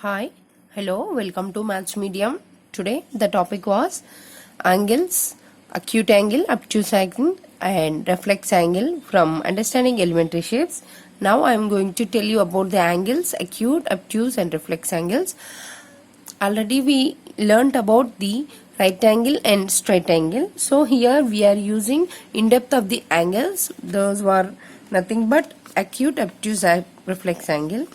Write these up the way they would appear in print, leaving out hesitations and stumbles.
Hi, hello, welcome to Maths Medium. Today the topic was angles, acute angle, obtuse angle and reflex angle from understanding elementary shapes. Now I am going to tell you about the angles, acute, obtuse and reflex angles. Already we learnt about the right angle and straight angle. So here we are using in depth of the angles. Those were nothing but acute, obtuse and reflex angle.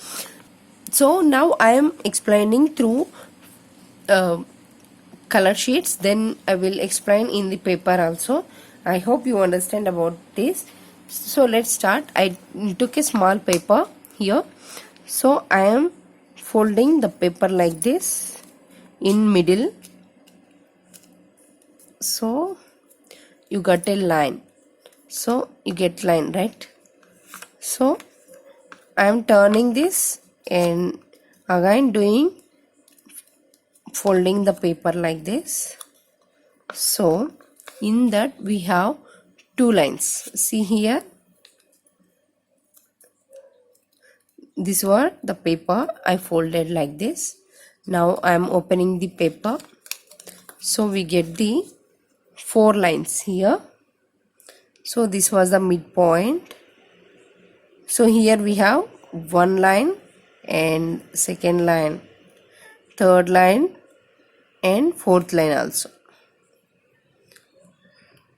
So now I am explaining through uh, color sheets, then I will explain in the paper also. I hope you understand about this. So let's start. I took a small paper here. So I am folding the paper like this in middle. So you got a line. So you get line, right? So I am turning this and again doing folding the paper like this. So in that we have two lines. See here, this was the paper I folded like this. Now I am opening the paper. So we get the four lines here. So this was the midpoint. So here we have one line and second line, third line and fourth line also.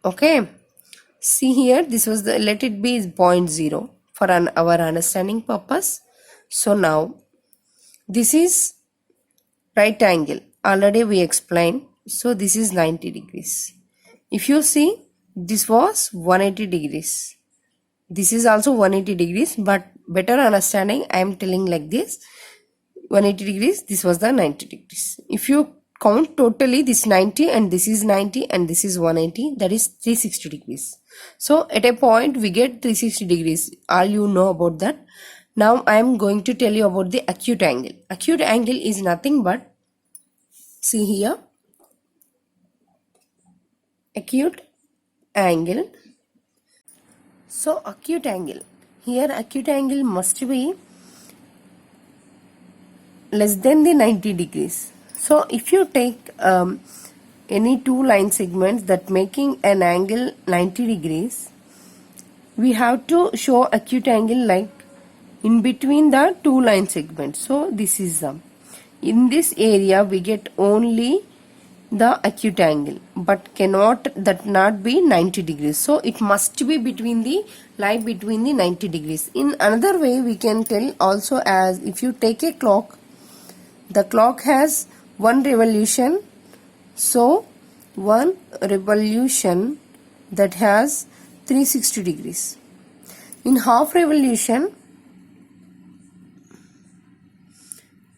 Okay, see here, this was the, let it be is 0.0 for our understanding purpose. So now this is right angle, already we explained. So this is 90 degrees. If you see, this was 180 degrees. This is also 180 degrees, but better understanding I am telling like this. 180 degrees, this was the 90 degrees. If you count totally, this 90 and this is 90 and this is 180, that is 360 degrees. So at a point we get 360 degrees. All you know about that. Now I am going to tell you about the acute angle. Acute angle is nothing but, see here, acute angle. So acute angle, here acute angle must be less than the 90 degrees. So if you take any two line segments that making an angle 90 degrees, we have to show acute angle like in between the two line segments. So this is in this area we get only the acute angle, but cannot that not be 90 degrees. So it must be between the lie between the 90 degrees. In another way we can tell also, as if you take a clock, the clock has one revolution. So one revolution that has 360 degrees. In half revolution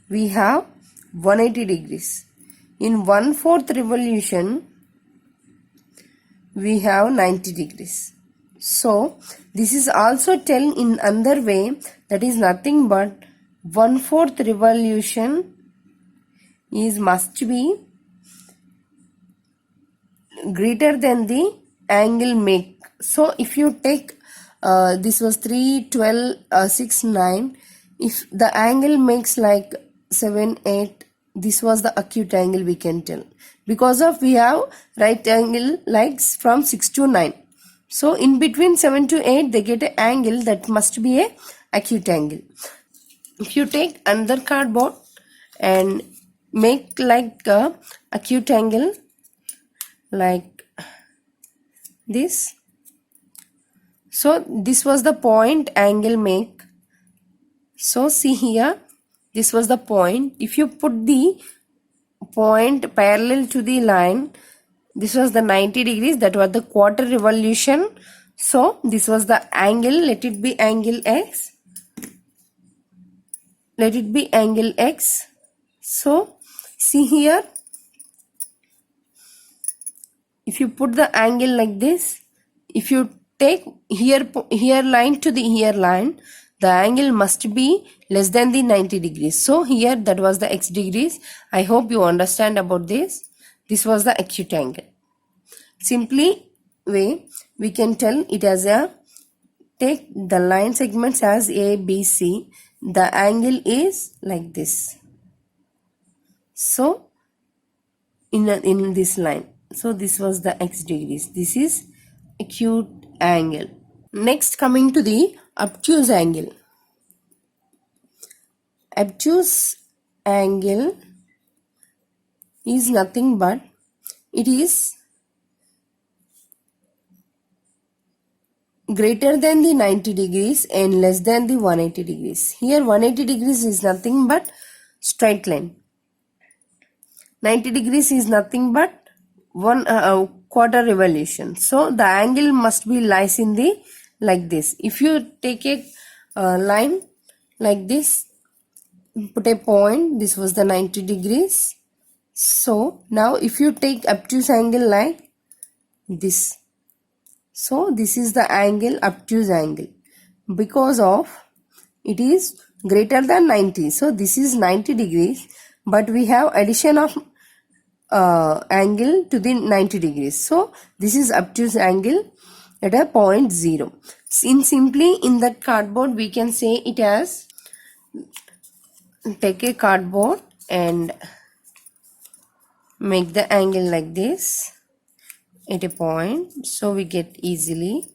we have 180 degrees. In 1/4 revolution we have 90 degrees. So this is also tell in another way, that is nothing but 1/4 revolution is must be greater than the angle make. So if you take this was 3, 12, 6, 9, if the angle makes like 7, 8, this was the acute angle we can tell, because of we have right angle like from 6 to 9. So in between 7 to 8 they get an angle that must be a acute angle. If you take another cardboard and make like a acute angle like this, so this was the point angle make. So see here, this was the point. If you put the point parallel to the line, this was the 90 degrees, that was the quarter revolution. So this was the angle, let it be angle x, let it be angle x. So see here, if you put the angle like this, if you take here line to the here line, the angle must be less than the 90 degrees. So here that was the x degrees. I hope you understand about this. This was the acute angle. Simply way we can tell it as a, take the line segments as A, B, C. The angle is like this. So in this line, so this was the x degrees. This is acute angle. Next, coming to the obtuse angle. Obtuse angle is nothing but it is greater than the 90 degrees and less than the 180 degrees. Here 180 degrees is nothing but straight line. 90 degrees is nothing but one quarter revolution. So the angle must be lies in the like this. If you take a line like this, put a point, this was the 90 degrees. So now if you take obtuse angle like this, so this is the angle, obtuse angle, because of it is greater than 90. So this is 90 degrees, but we have addition of angle to the 90 degrees. So this is obtuse angle at a point 0. Simply in that cardboard we can say it as, take a cardboard and make the angle like this at a point, so we get easily.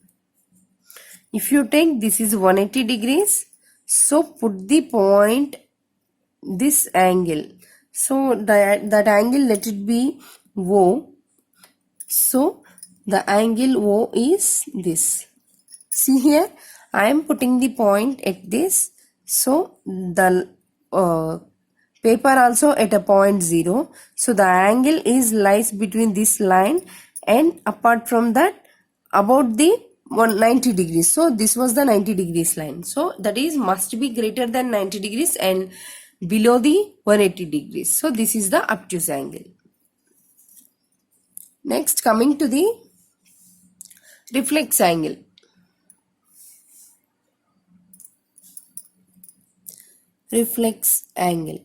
If you take this is 180 degrees, so put the point this angle, so that angle let it be O. So the angle O is this. See here, I am putting the point at this, so the paper also at a point 0. So the angle is lies between this line and apart from that about the 190 degrees. So this was the 90 degrees line. So that is must be greater than 90 degrees and below the 180 degrees. So this is the obtuse angle. Next, coming to the reflex angle. Reflex angle.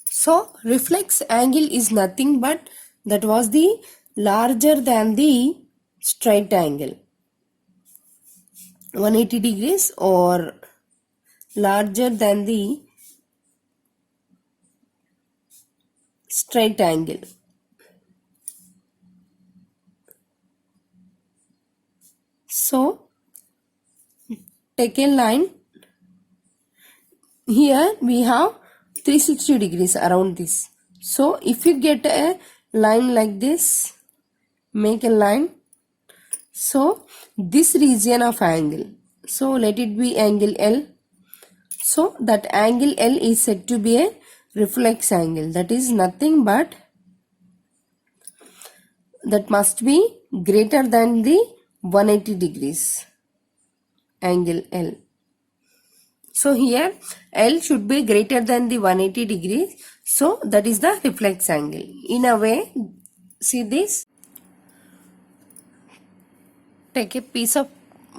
So reflex angle is nothing but that was the larger than the straight angle, 180 degrees or larger than the straight angle. So take a line. Here we have 360 degrees around this. So if you get a line like this, make a line. So this region of angle, so let it be angle L. So that angle L is said to be a reflex angle. That is nothing but that must be greater than the 180 degrees angle L. So here L should be greater than the 180 degrees. So that is the reflex angle. In a way, see this. Take a piece of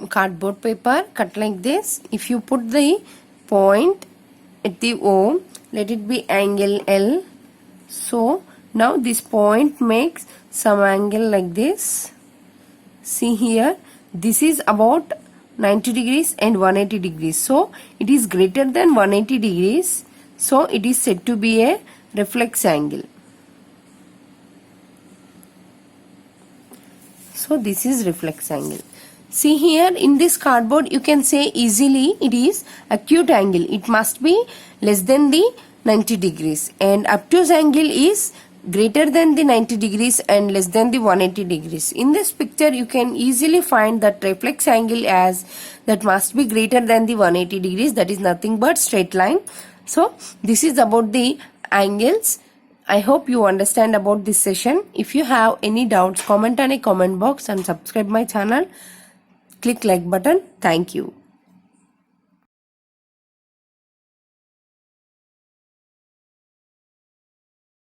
cardboard paper, cut like this. If you put the point at the O, let it be angle L. So now this point makes some angle like this. See here, this is about 90 degrees and 180 degrees. So it is greater than 180 degrees. So it is said to be a reflex angle. So this is reflex angle. See here in this cardboard you can say easily it is acute angle. It must be less than the 90 degrees and obtuse angle is greater than the 90 degrees and less than the 180 degrees. In this picture you can easily find that reflex angle as that must be greater than the 180 degrees, that is nothing but straight line. So this is about the angles. I hope you understand about this session. If you have any doubts, comment on a comment box and subscribe my channel. Click like button. Thank you.